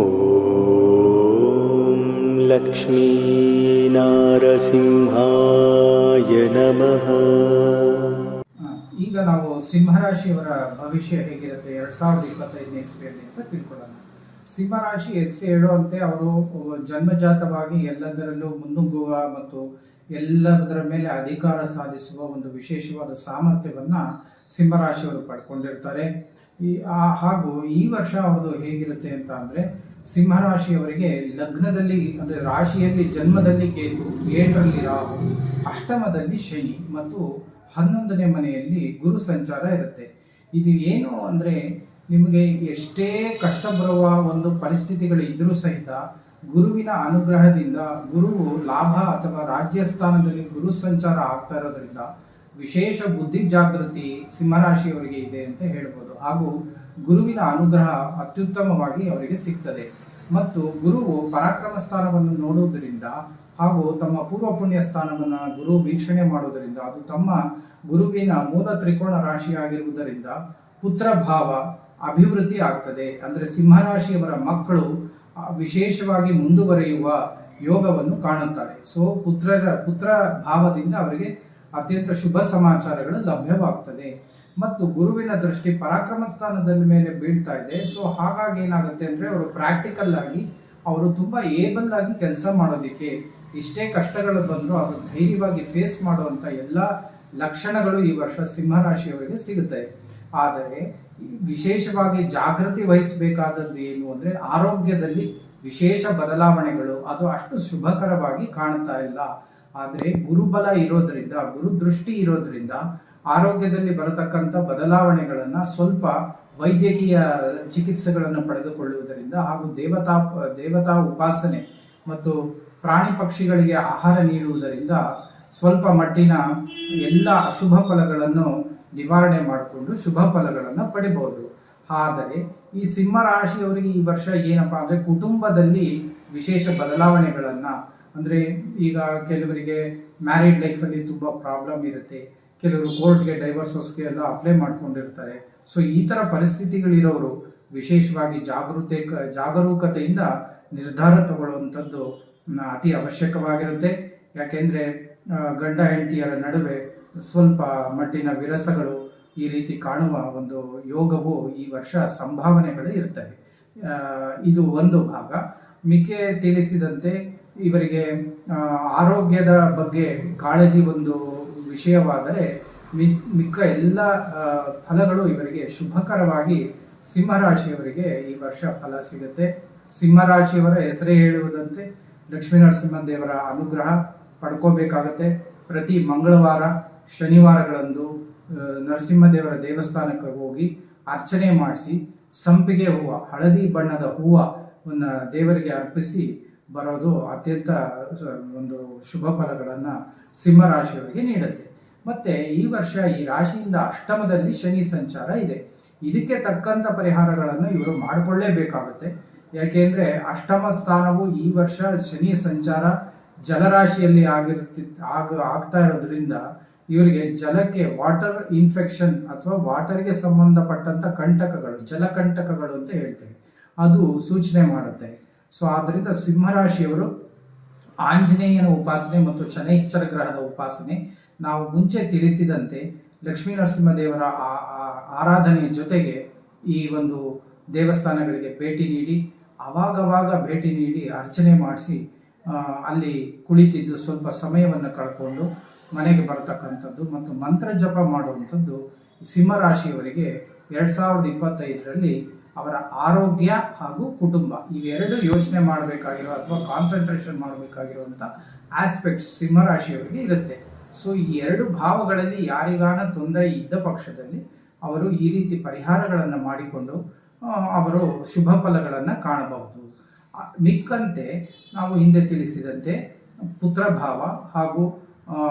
ಓಂ ಲಕ್ಷ್ಮೀನಾರಸಿಂಹಾಯ ನಮಃ. ಈಗ ನಾವು ಸಿಂಹರಾಶಿಯವರ ಭವಿಷ್ಯ ಹೇಗಿರುತ್ತೆ 2025ನೇ ಇಸ್ವಿಯಲ್ಲಿ ಅಂತ ತಿಳ್ಕೊಳ್ಳೋಣ. ಸಿಂಹರಾಶಿ ಹೆಸರು ಹೇಳುವಂತೆ ಅವರು ಜನ್ಮಜಾತವಾಗಿ ಎಲ್ಲದರಲ್ಲೂ ಮುನ್ನುಗ್ಗುವ ಮತ್ತು ಎಲ್ಲದರ ಮೇಲೆ ಅಧಿಕಾರ ಸಾಧಿಸುವ ಒಂದು ವಿಶೇಷವಾದ ಸಾಮರ್ಥ್ಯವನ್ನ ಸಿಂಹರಾಶಿಯವರು ಪಡ್ಕೊಂಡಿರ್ತಾರೆ. ಹಾಗೂ ಈ ವರ್ಷ ಅವ್ರದ್ದು ಹೇಗಿರುತ್ತೆ ಅಂತ ಅಂದ್ರೆ, ಸಿಂಹರಾಶಿಯವರಿಗೆ ಲಗ್ನದಲ್ಲಿ ಅಂದ್ರೆ ರಾಶಿಯಲ್ಲಿ ಜನ್ಮದಲ್ಲಿ ಕೇತು, 7ರಲ್ಲಿ ರಾಹು, ಅಷ್ಟಮದಲ್ಲಿ ಶನಿ ಮತ್ತು 11ನೇ ಮನೆಯಲ್ಲಿ ಗುರು ಸಂಚಾರ ಇರುತ್ತೆ. ಇದು ಏನು ಅಂದ್ರೆ, ನಿಮಗೆ ಎಷ್ಟೇ ಕಷ್ಟ ಬರುವ ಒಂದು ಪರಿಸ್ಥಿತಿಗಳು ಇದ್ರೂ ಸಹಿತ ಗುರುವಿನ ಅನುಗ್ರಹದಿಂದ ಗುರುವು ಲಾಭ ಅಥವಾ ರಾಜ್ಯ ಸ್ಥಾನದಲ್ಲಿ ಗುರು ಸಂಚಾರ ಆಗ್ತಾ ಇರೋದ್ರಿಂದ ವಿಶೇಷ ಬುದ್ಧಿ ಜಾಗೃತಿ ಸಿಂಹರಾಶಿಯವರಿಗೆ ಇದೆ ಅಂತ ಹೇಳ್ಬೋದು. ಹಾಗೂ ಗುರುವಿನ ಅನುಗ್ರಹ ಅತ್ಯುತ್ತಮವಾಗಿ ಅವರಿಗೆ ಸಿಗ್ತದೆ. ಮತ್ತು ಗುರುವು ಪರಾಕ್ರಮ ಸ್ಥಾನವನ್ನು ನೋಡುವುದರಿಂದ ಹಾಗೂ ತಮ್ಮ ಪೂರ್ವ ಪುಣ್ಯ ಸ್ಥಾನವನ್ನು ಗುರು ವೀಕ್ಷಣೆ ಮಾಡುವುದರಿಂದ ಅದು ತಮ್ಮ ಗುರುವಿನ ಮೂಲ ತ್ರಿಕೋಣ ರಾಶಿ ಆಗಿರುವುದರಿಂದ ಪುತ್ರ ಭಾವ ಅಭಿವೃದ್ಧಿ ಆಗ್ತದೆ. ಅಂದರೆ ಸಿಂಹರಾಶಿಯವರ ಮಕ್ಕಳು ವಿಶೇಷವಾಗಿ ಮುಂದುವರಿಯುವ ಯೋಗವನ್ನು ಕಾಣುತ್ತಾರೆ. ಸೊ ಪುತ್ರ ಭಾವದಿಂದ ಅವರಿಗೆ ಅತ್ಯಂತ ಶುಭ ಸಮಾಚಾರಗಳು ಲಭ್ಯವಾಗ್ತದೆ. ಮತ್ತು ಗುರುವಿನ ದೃಷ್ಟಿ ಪರಾಕ್ರಮ ಸ್ಥಾನದ ಮೇಲೆ ಬೀಳ್ತಾ ಇದೆ. ಸೊ ಹಾಗಾಗಿ ಏನಾಗುತ್ತೆ ಅಂದ್ರೆ, ಅವರು ಪ್ರಾಕ್ಟಿಕಲ್ ಆಗಿ ಅವರು ತುಂಬಾ ಏಬಲ್ ಆಗಿ ಕೆಲಸ ಮಾಡೋದಿಕ್ಕೆ, ಇಷ್ಟೇ ಕಷ್ಟಗಳು ಬಂದರೂ ಅವರು ಧೈರ್ಯವಾಗಿ ಫೇಸ್ ಮಾಡುವಂತ ಎಲ್ಲ ಲಕ್ಷಣಗಳು ಈ ವರ್ಷ ಸಿಂಹರಾಶಿಯವರಿಗೆ ಸಿಗುತ್ತೆ. ಆದರೆ ವಿಶೇಷವಾಗಿ ಜಾಗೃತಿ ವಹಿಸಬೇಕಾದದ್ದು ಏನು ಅಂದ್ರೆ, ಆರೋಗ್ಯದಲ್ಲಿ ವಿಶೇಷ ಬದಲಾವಣೆಗಳು ಅದು ಅಷ್ಟು ಶುಭಕರವಾಗಿ ಕಾಣ್ತಾ ಇಲ್ಲ. ಆದರೆ ಗುರುಬಲ ಇರೋದ್ರಿಂದ, ಗುರು ದೃಷ್ಟಿ ಇರೋದ್ರಿಂದ ಆರೋಗ್ಯದಲ್ಲಿ ಬರತಕ್ಕಂಥ ಬದಲಾವಣೆಗಳನ್ನ ಸ್ವಲ್ಪ ವೈದ್ಯಕೀಯ ಚಿಕಿತ್ಸೆಗಳನ್ನು ಪಡೆದುಕೊಳ್ಳುವುದರಿಂದ ಹಾಗೂ ದೇವತಾ ಉಪಾಸನೆ ಮತ್ತು ಪ್ರಾಣಿ ಪಕ್ಷಿಗಳಿಗೆ ಆಹಾರ ನೀಡುವುದರಿಂದ ಸ್ವಲ್ಪ ಮಟ್ಟಿನ ಎಲ್ಲ ಅಶುಭ ಫಲಗಳನ್ನು ನಿವಾರಣೆ ಮಾಡಿಕೊಂಡು ಶುಭ ಫಲಗಳನ್ನು ಪಡಿಬಹುದು. ಆದರೆ ಈ ಸಿಂಹರಾಶಿಯವರಿಗೆ ಈ ವರ್ಷ ಏನಪ್ಪಾ ಅಂದ್ರೆ, ಕುಟುಂಬದಲ್ಲಿ ವಿಶೇಷ ಬದಲಾವಣೆಗಳನ್ನ ಅಂದ್ರೆ, ಈಗ ಕೆಲವರಿಗೆ ಮ್ಯಾರಿಡ್ ಲೈಫಲ್ಲಿ ತುಂಬಾ ಪ್ರಾಬ್ಲಮ್ ಇರುತ್ತೆ, ಕೆಲವರು ಕೋರ್ಟ್ಗೆ ಡೈವರ್ಸಸ್ಗೆ ಎಲ್ಲ ಅಪ್ಲೈ ಮಾಡ್ಕೊಂಡಿರ್ತಾರೆ. ಸೊ ಈ ತರ ಪರಿಸ್ಥಿತಿಗಳಿರೋರು ವಿಶೇಷವಾಗಿ ಜಾಗರೂಕತೆಯಿಂದ ನಿರ್ಧಾರ ತಗೊಳ್ಳುವಂಥದ್ದು ಅತಿ ಅವಶ್ಯಕವಾಗಿರುತ್ತೆ. ಯಾಕೆಂದ್ರೆ ಗಂಡ ಹೆಂಡತಿಯರ ನಡುವೆ ಸ್ವಲ್ಪ ಮಟ್ಟಿನ ವಿರಸಗಳು ಈ ರೀತಿ ಕಾಣುವ ಒಂದು ಯೋಗವು ಈ ವರ್ಷ ಸಂಭಾವನೆಗಳು ಇರ್ತವೆ. ಇದು ಒಂದು ಭಾಗ. ಮಿಕ್ಕೆ ತಿಳಿಸಿದಂತೆ ಇವರಿಗೆ ಆರೋಗ್ಯದ ಬಗ್ಗೆ ಕಾಳಜಿ ಒಂದು ವಿಷಯವಾದರೆ ಮಿಕ್ಕ ಎಲ್ಲ ಫಲಗಳು ಇವರಿಗೆ ಶುಭಕರವಾಗಿ ಸಿಂಹರಾಶಿಯವರಿಗೆ ಈ ವರ್ಷ ಫಲ ಸಿಗುತ್ತೆ. ಸಿಂಹರಾಶಿಯವರ ಹೆಸರೇ ಹೇಳುವುದಂತೆ ಲಕ್ಷ್ಮೀನರಸಿಂಹ ದೇವರ ಅನುಗ್ರಹ ಪಡ್ಕೋಬೇಕಾಗತ್ತೆ. ಪ್ರತಿ ಮಂಗಳವಾರ ಶನಿವಾರಗಳಂದು ನರಸಿಂಹದೇವರ ದೇವಸ್ಥಾನಕ್ಕೆ ಹೋಗಿ ಅರ್ಚನೆ ಮಾಡಿಸಿ ಸಂಪಿಗೆ ಹೂವು, ಹಳದಿ ಬಣ್ಣದ ಹೂವನ್ನು ದೇವರಿಗೆ ಅರ್ಪಿಸಿ ಬರೋದು ಅತ್ಯಂತ ಒಂದು ಶುಭ ಫಲಗಳನ್ನು ಸಿಂಹರಾಶಿಯವರಿಗೆ ನೀಡುತ್ತೆ. ಮತ್ತೆ ಈ ವರ್ಷ ಈ ರಾಶಿಯಿಂದ ಅಷ್ಟಮದಲ್ಲಿ ಶನಿ ಸಂಚಾರ ಇದೆ. ಇದಕ್ಕೆ ತಕ್ಕಂಥ ಪರಿಹಾರಗಳನ್ನು ಇವರು ಮಾಡಿಕೊಳ್ಳೇಬೇಕಾಗುತ್ತೆ. ಯಾಕೆಂದ್ರೆ ಅಷ್ಟಮ ಸ್ಥಾನವು ಈ ವರ್ಷ ಶನಿ ಸಂಚಾರ ಜಲರಾಶಿಯಲ್ಲಿ ಆಗ್ತಾ ಇರೋದ್ರಿಂದ ಇವರಿಗೆ ಜಲಕ್ಕೆ ವಾಟರ್ ಇನ್ಫೆಕ್ಷನ್ ಅಥವಾ ವಾಟರ್ಗೆ ಸಂಬಂಧಪಟ್ಟಂತ ಕಂಟಕಗಳು, ಜಲಕಂಟಕಗಳು ಅಂತ ಹೇಳ್ತೇವೆ, ಅದು ಸೂಚನೆ ಮಾಡುತ್ತೆ. ಸೊ ಆದ್ರಿಂದ ಸಿಂಹರಾಶಿಯವರು ಆಂಜನೇಯನ ಉಪಾಸನೆ ಮತ್ತು ಶನೈಶ್ಚರ ಗ್ರಹದ ಉಪಾಸನೆ, ನಾವು ಮುಂಚೆ ತಿಳಿಸಿದಂತೆ ಲಕ್ಷ್ಮೀ ನರಸಿಂಹದೇವರ ಆರಾಧನೆಯ ಜೊತೆಗೆ ಈ ಒಂದು ದೇವಸ್ಥಾನಗಳಿಗೆ ಭೇಟಿ ನೀಡಿ ಅವಾಗವಾಗ ಭೇಟಿ ನೀಡಿ ಅರ್ಚನೆ ಮಾಡಿಸಿ ಅಲ್ಲಿ ಕುಳಿತಿದ್ದು ಸ್ವಲ್ಪ ಸಮಯವನ್ನು ಕಳ್ಕೊಂಡು ಮನೆಗೆ ಬರತಕ್ಕಂಥದ್ದು ಮತ್ತು ಮಂತ್ರ ಜಪ ಮಾಡುವಂಥದ್ದು ಸಿಂಹರಾಶಿಯವರಿಗೆ 2025ರಲ್ಲಿ ಅವರ ಆರೋಗ್ಯ ಹಾಗೂ ಕುಟುಂಬ ಇವೆರಡು ಯೋಚನೆ ಮಾಡಬೇಕಾಗಿರೋ ಅಥವಾ ಕಾನ್ಸಂಟ್ರೇಷನ್ ಮಾಡಬೇಕಾಗಿರುವಂಥ ಆಸ್ಪೆಕ್ಟ್ಸ್ ಸಿಂಹರಾಶಿಯವರಿಗೆ ಇರುತ್ತೆ. ಸೊ ಈ ಎರಡು ಭಾವಗಳಲ್ಲಿ ಯಾರಿಗಾನ ತೊಂದರೆ ಇದ್ದ ಪಕ್ಷದಲ್ಲಿ ಅವರು ಈ ರೀತಿ ಪರಿಹಾರಗಳನ್ನು ಮಾಡಿಕೊಂಡು ಅವರು ಶುಭ ಫಲಗಳನ್ನು ಕಾಣಬಹುದು. ಮಿಕ್ಕಂತೆ ನಾವು ಹಿಂದೆ ತಿಳಿಸಿದಂತೆ ಪುತ್ರ ಭಾವ ಹಾಗೂ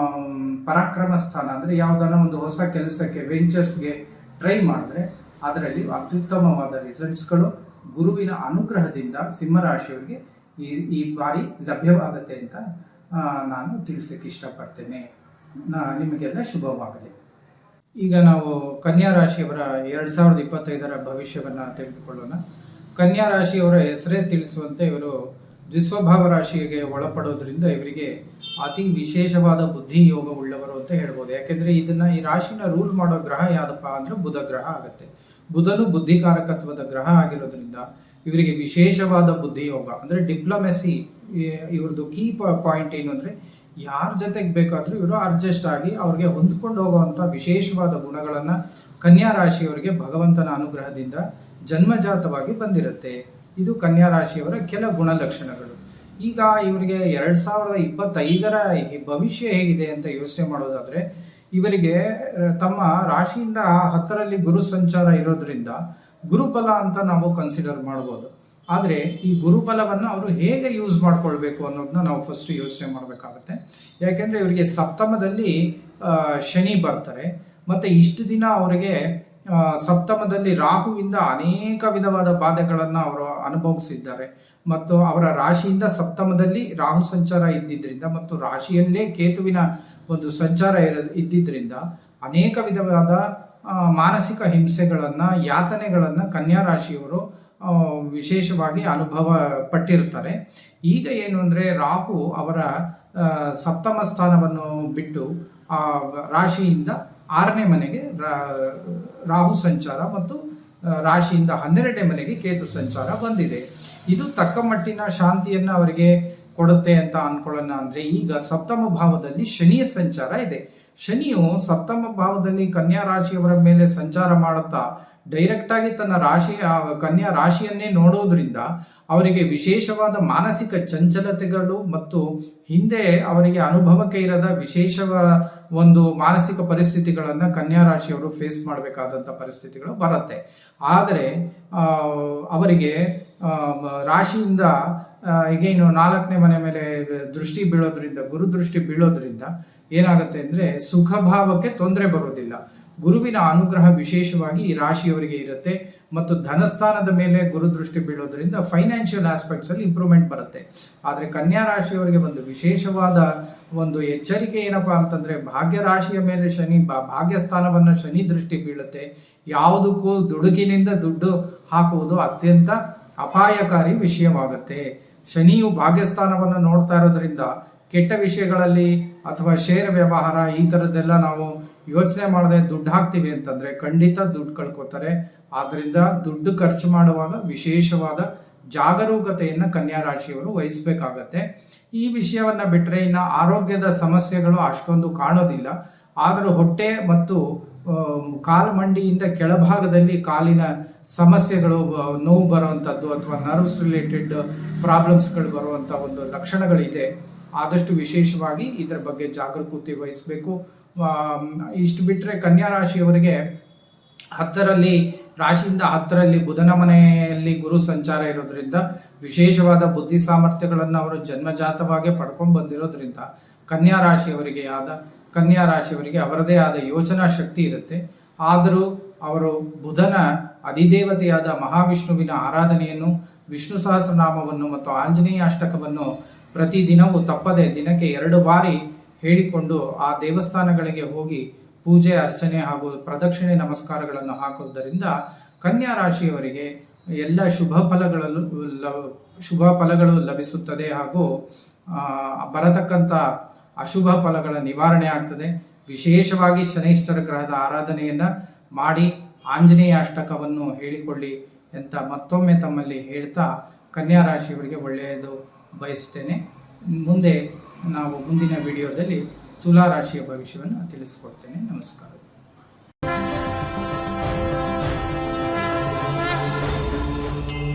ಪರಾಕ್ರಮ ಸ್ಥಾನ ಅಂದರೆ ಯಾವುದನ್ನ ಒಂದು ಹೊಸ ಕೆಲಸಕ್ಕೆ ವೆಂಚರ್ಸ್ಗೆ ಟ್ರೈ ಮಾಡಿದ್ರೆ ಅದರಲ್ಲಿ ಅತ್ಯುತ್ತಮವಾದ ರಿಸಲ್ಟ್ಸ್ಗಳು ಗುರುವಿನ ಅನುಗ್ರಹದಿಂದ ಸಿಂಹರಾಶಿಯವರಿಗೆ ಈ ಬಾರಿ ಲಭ್ಯವಾಗುತ್ತೆ ಅಂತ ನಾನು ತಿಳಿಸಕ್ಕೆ ಇಷ್ಟಪಡ್ತೇನೆ. ನಿಮಗೆಲ್ಲ ಶುಭವಾಗಲಿ. ಈಗ ನಾವು ಕನ್ಯಾ ರಾಶಿಯವರ 2025ರ ಭವಿಷ್ಯವನ್ನು ತೆಗೆದುಕೊಳ್ಳೋಣ. ಕನ್ಯಾ ರಾಶಿಯವರ ಹೆಸರೇ ತಿಳಿಸುವಂತೆ ಇವರು ದ್ವಿಸ್ವಭಾವ ರಾಶಿಗೆ ಒಳಪಡೋದ್ರಿಂದ ಇವರಿಗೆ ಅತಿ ವಿಶೇಷವಾದ ಬುದ್ಧಿ ಯೋಗ ಉಳ್ಳವರು ಅಂತ ಹೇಳ್ಬೋದು. ಯಾಕೆಂದ್ರೆ ಈ ರಾಶಿನ ರೂಲ್ ಮಾಡೋ ಗ್ರಹ ಯಾವ್ದಪ್ಪ ಅಂದ್ರೆ ಬುಧ ಗ್ರಹ ಆಗುತ್ತೆ. ಬುಧನು ಬುದ್ಧಿಕಾರಕತ್ವದ ಗ್ರಹ ಆಗಿರೋದ್ರಿಂದ ಇವರಿಗೆ ವಿಶೇಷವಾದ ಬುದ್ಧಿ ಯೋಗ ಅಂದ್ರೆ ಡಿಪ್ಲೊಮೆಸಿ ಇವ್ರದ್ದು ಕೀ ಪಾಯಿಂಟ್ ಏನು ಅಂದ್ರೆ ಯಾರ ಜೊತೆಗೆ ಬೇಕಾದ್ರೂ ಇವರು ಅಡ್ಜಸ್ಟ್ ಆಗಿ ಅವ್ರಿಗೆ ಹೊಂದ್ಕೊಂಡು ಹೋಗುವಂತ ವಿಶೇಷವಾದ ಗುಣಗಳನ್ನ ಕನ್ಯಾ ರಾಶಿಯವರಿಗೆ ಭಗವಂತನ ಅನುಗ್ರಹದಿಂದ ಜನ್ಮಜಾತವಾಗಿ ಬಂದಿರುತ್ತೆ. ಇದು ಕನ್ಯಾ ರಾಶಿಯವರ ಕೆಲ ಗುಣಲಕ್ಷಣಗಳು. ಈಗ ಇವರಿಗೆ 2025ರ ಭವಿಷ್ಯ ಹೇಗಿದೆ ಅಂತ ಯೋಚನೆ ಮಾಡೋದಾದ್ರೆ ಇವರಿಗೆ ತಮ್ಮ ರಾಶಿಯಿಂದ 10ರಲ್ಲಿ ಗುರು ಸಂಚಾರ ಇರೋದ್ರಿಂದ ಗುರುಬಲ ಅಂತ ನಾವು ಕನ್ಸಿಡರ್ ಮಾಡ್ಬೋದು. ಆದರೆ ಈ ಗುರುಬಲವನ್ನು ಅವರು ಹೇಗೆ ಯೂಸ್ ಮಾಡ್ಕೊಳ್ಬೇಕು ಅನ್ನೋದನ್ನ ನಾವು ಫಸ್ಟ್ ಯೋಚನೆ ಮಾಡಬೇಕಾಗುತ್ತೆ. ಯಾಕೆಂದ್ರೆ ಇವರಿಗೆ ಸಪ್ತಮದಲ್ಲಿ ಶನಿ ಬರ್ತಾರೆ, ಮತ್ತೆ ಇಷ್ಟು ದಿನ ಅವರಿಗೆ ಸಪ್ತಮದಲ್ಲಿ ರಾಹುವಿಂದ ಅನೇಕ ವಿಧವಾದ ಬಾಧೆಗಳನ್ನು ಅವರು ಅನುಭವಿಸಿದ್ದಾರೆ. ಮತ್ತು ಅವರ ರಾಶಿಯಿಂದ ಸಪ್ತಮದಲ್ಲಿ ರಾಹು ಸಂಚಾರ ಇದ್ದಿದ್ದರಿಂದ ಮತ್ತು ರಾಶಿಯಲ್ಲೇ ಕೇತುವಿನ ಒಂದು ಸಂಚಾರ ಇದ್ದಿದ್ದರಿಂದ ಅನೇಕ ವಿಧವಾದ ಮಾನಸಿಕ ಹಿಂಸೆಗಳನ್ನು ಯಾತನೆಗಳನ್ನು ಕನ್ಯಾ ರಾಶಿಯವರು ವಿಶೇಷವಾಗಿ ಅನುಭವ ಪಟ್ಟಿರ್ತಾರೆ. ಈಗ ಏನು ಅಂದರೆ ರಾಹು ಅವರ ಸಪ್ತಮ ಸ್ಥಾನವನ್ನು ಬಿಟ್ಟು ರಾಶಿಯಿಂದ 6ನೇ ಮನೆಗೆ ರಾಹು ಸಂಚಾರ ಮತ್ತು ರಾಶಿಯಿಂದ 12ನೇ ಮನೆಗೆ ಕೇತು ಸಂಚಾರ ಬಂದಿದೆ. ಇದು ತಕ್ಕ ಮಟ್ಟಿನ ಶಾಂತಿಯನ್ನು ಅವರಿಗೆ ಕೊಡುತ್ತೆ ಅಂತ ಅನ್ಕೊಳ್ಳೋಣ. ಅಂದ್ರೆ ಈಗ ಸಪ್ತಮ ಭಾವದಲ್ಲಿ ಶನಿಯ ಸಂಚಾರ ಇದೆ. ಶನಿಯು ಸಪ್ತಮ ಭಾವದಲ್ಲಿ ಕನ್ಯಾ ರಾಶಿಯವರ ಮೇಲೆ ಸಂಚಾರ ಮಾಡುತ್ತಾ ಡೈರೆಕ್ಟ್ ಆಗಿ ತನ್ನ ಕನ್ಯಾ ರಾಶಿಯನ್ನೇ ನೋಡೋದ್ರಿಂದ ಅವರಿಗೆ ವಿಶೇಷವಾದ ಮಾನಸಿಕ ಚಂಚಲತೆಗಳು ಮತ್ತು ಹಿಂದೆ ಅವರಿಗೆ ಅನುಭವಕ್ಕೆ ಇರದ ವಿಶೇಷ ಒಂದು ಮಾನಸಿಕ ಪರಿಸ್ಥಿತಿಗಳನ್ನು ಕನ್ಯಾ ರಾಶಿಯವರು ಫೇಸ್ ಮಾಡಬೇಕಾದಂಥ ಪರಿಸ್ಥಿತಿಗಳು ಬರುತ್ತೆ. ಆದರೆ ಅವರಿಗೆ ರಾಶಿಯಿಂದ ಈಗೇನು 4ನೇ ಮನೆ ಮೇಲೆ ದೃಷ್ಟಿ ಬೀಳೋದ್ರಿಂದ ಗುರು ದೃಷ್ಟಿ ಬೀಳೋದ್ರಿಂದ ಏನಾಗುತ್ತೆ ಅಂದರೆ ಸುಖ ಭಾವಕ್ಕೆ ತೊಂದರೆ ಬರೋದಿಲ್ಲ. ಗುರುವಿನ ಅನುಗ್ರಹ ವಿಶೇಷವಾಗಿ ಈ ರಾಶಿಯವರಿಗೆ ಇರುತ್ತೆ. ಮತ್ತು ಧನಸ್ಥಾನದ ಮೇಲೆ ಗುರು ದೃಷ್ಟಿ ಬೀಳೋದ್ರಿಂದ ಫೈನಾನ್ಷಿಯಲ್ ಆಸ್ಪೆಕ್ಟ್ಸ್ ಅಲ್ಲಿ ಇಂಪ್ರೂವ್ಮೆಂಟ್ ಬರುತ್ತೆ. ಆದರೆ ಕನ್ಯಾ ರಾಶಿಯವರಿಗೆ ಒಂದು ವಿಶೇಷವಾದ ಒಂದು ಎಚ್ಚರಿಕೆ ಏನಪ್ಪಾ ಅಂತಂದ್ರೆ ಭಾಗ್ಯ ರಾಶಿಯ ಮೇಲೆ ಭಾಗ್ಯ ಸ್ಥಾನವನ್ನ ಶನಿ ದೃಷ್ಟಿ ಬೀಳುತ್ತೆ. ಯಾವುದಕ್ಕೂ ದುಡುಕಿನಿಂದ ದುಡ್ಡು ಹಾಕುವುದು ಅತ್ಯಂತ ಅಪಾಯಕಾರಿ ವಿಷಯವಾಗುತ್ತೆ. ಶನಿಯು ಭಾಗ್ಯಸ್ಥಾನವನ್ನು ನೋಡ್ತಾ ಇರೋದ್ರಿಂದ ಕೆಟ್ಟ ವಿಷಯಗಳಲ್ಲಿ ಅಥವಾ ಶೇರ್ ವ್ಯವಹಾರ ಈ ಥರದ್ದೆಲ್ಲ ನಾವು ಯೋಚನೆ ಮಾಡದೆ ದುಡ್ಡು ಹಾಕ್ತೀವಿ ಅಂತಂದ್ರೆ ಖಂಡಿತ ದುಡ್ಡು ಕಳ್ಕೊತಾರೆ. ಆದ್ರಿಂದ ದುಡ್ಡು ಖರ್ಚು ಮಾಡುವಾಗ ವಿಶೇಷವಾದ ಜಾಗರೂಕತೆಯನ್ನು ಕನ್ಯಾ ರಾಶಿಯವರು ವಹಿಸಬೇಕಾಗತ್ತೆ. ಈ ವಿಷಯವನ್ನ ಬಿಟ್ಟರೆ ಇನ್ನು ಆರೋಗ್ಯದ ಸಮಸ್ಯೆಗಳು ಅಷ್ಟೊಂದು ಕಾಣೋದಿಲ್ಲ. ಆದರೂ ಹೊಟ್ಟೆ ಮತ್ತು ಕಾಲ್ಮಂಡಿಯಿಂದ ಕೆಳಭಾಗದಲ್ಲಿ ಕಾಲಿನ ಸಮಸ್ಯೆಗಳು, ನೋವು ಬರುವಂಥದ್ದು ಅಥವಾ ನರ್ವ್ಸ್ ರಿಲೇಟೆಡ್ ಪ್ರಾಬ್ಲಮ್ಸ್ಗಳು ಬರುವಂಥ ಒಂದು ಲಕ್ಷಣಗಳಿದೆ. ಆದಷ್ಟು ವಿಶೇಷವಾಗಿ ಇದರ ಬಗ್ಗೆ ಜಾಗರೂಕತೆ ವಹಿಸಬೇಕು. ಇಷ್ಟು ಬಿಟ್ಟರೆ ಕನ್ಯಾ ರಾಶಿಯವರಿಗೆ ರಾಶಿಯಿಂದ 10ರಲ್ಲಿ ಬುಧನ ಮನೆಯಲ್ಲಿ ಗುರು ಸಂಚಾರ ಇರೋದ್ರಿಂದ ವಿಶೇಷವಾದ ಬುದ್ಧಿ ಸಾಮರ್ಥ್ಯಗಳನ್ನು ಅವರು ಜನ್ಮಜಾತವಾಗಿ ಪಡ್ಕೊಂಡು ಬಂದಿರೋದ್ರಿಂದ ಕನ್ಯಾ ರಾಶಿಯವರಿಗೆ ಅವರದೇ ಆದ ಯೋಚನಾ ಶಕ್ತಿ ಇರುತ್ತೆ. ಆದರೂ ಅವರು ಬುಧನ ಅಧಿದೇವತೆಯಾದ ಮಹಾವಿಷ್ಣುವಿನ ಆರಾಧನೆಯನ್ನು, ವಿಷ್ಣು ಸಹಸ್ರನಾಮವನ್ನು ಮತ್ತು ಆಂಜನೇಯ ಅಷ್ಟಕವನ್ನು ಪ್ರತಿದಿನವೂ ತಪ್ಪದೆ ದಿನಕ್ಕೆ 2 ಬಾರಿ ಹೇಳಿಕೊಂಡು ಆ ದೇವಸ್ಥಾನಗಳಿಗೆ ಹೋಗಿ ಪೂಜೆ ಅರ್ಚನೆ ಹಾಗೂ ಪ್ರದಕ್ಷಿಣೆ ನಮಸ್ಕಾರಗಳನ್ನು ಹಾಕುವುದರಿಂದ ಕನ್ಯಾ ರಾಶಿಯವರಿಗೆ ಎಲ್ಲ ಶುಭ ಫಲಗಳು ಲಭಿಸುತ್ತದೆ ಹಾಗೂ ಬರತಕ್ಕಂಥ ಅಶುಭ ಫಲಗಳ ನಿವಾರಣೆ ಆಗ್ತದೆ. ವಿಶೇಷವಾಗಿ ಶನೈಶ್ಚರ ಗ್ರಹದ ಆರಾಧನೆಯನ್ನ ಮಾಡಿ ಆಂಜನೇಯ ಅಷ್ಟಕವನ್ನು ಹೇಳಿಕೊಳ್ಳಿ ಅಂತ ಮತ್ತೊಮ್ಮೆ ತಮ್ಮಲ್ಲಿ ಹೇಳ್ತಾ ಕನ್ಯಾ ರಾಶಿಯವರಿಗೆ ಒಳ್ಳೆಯದು ಬಯಸ್ತೇನೆ. ಮುಂದೆ ನಾವು ಮುಂದಿನ ವಿಡಿಯೋದಲ್ಲಿ ತುಲಾ ರಾಶಿಯ ಭವಿಷ್ಯವನ್ನು ತಿಳಿಸ್ಕೊಡ್ತೇನೆ. ನಮಸ್ಕಾರ.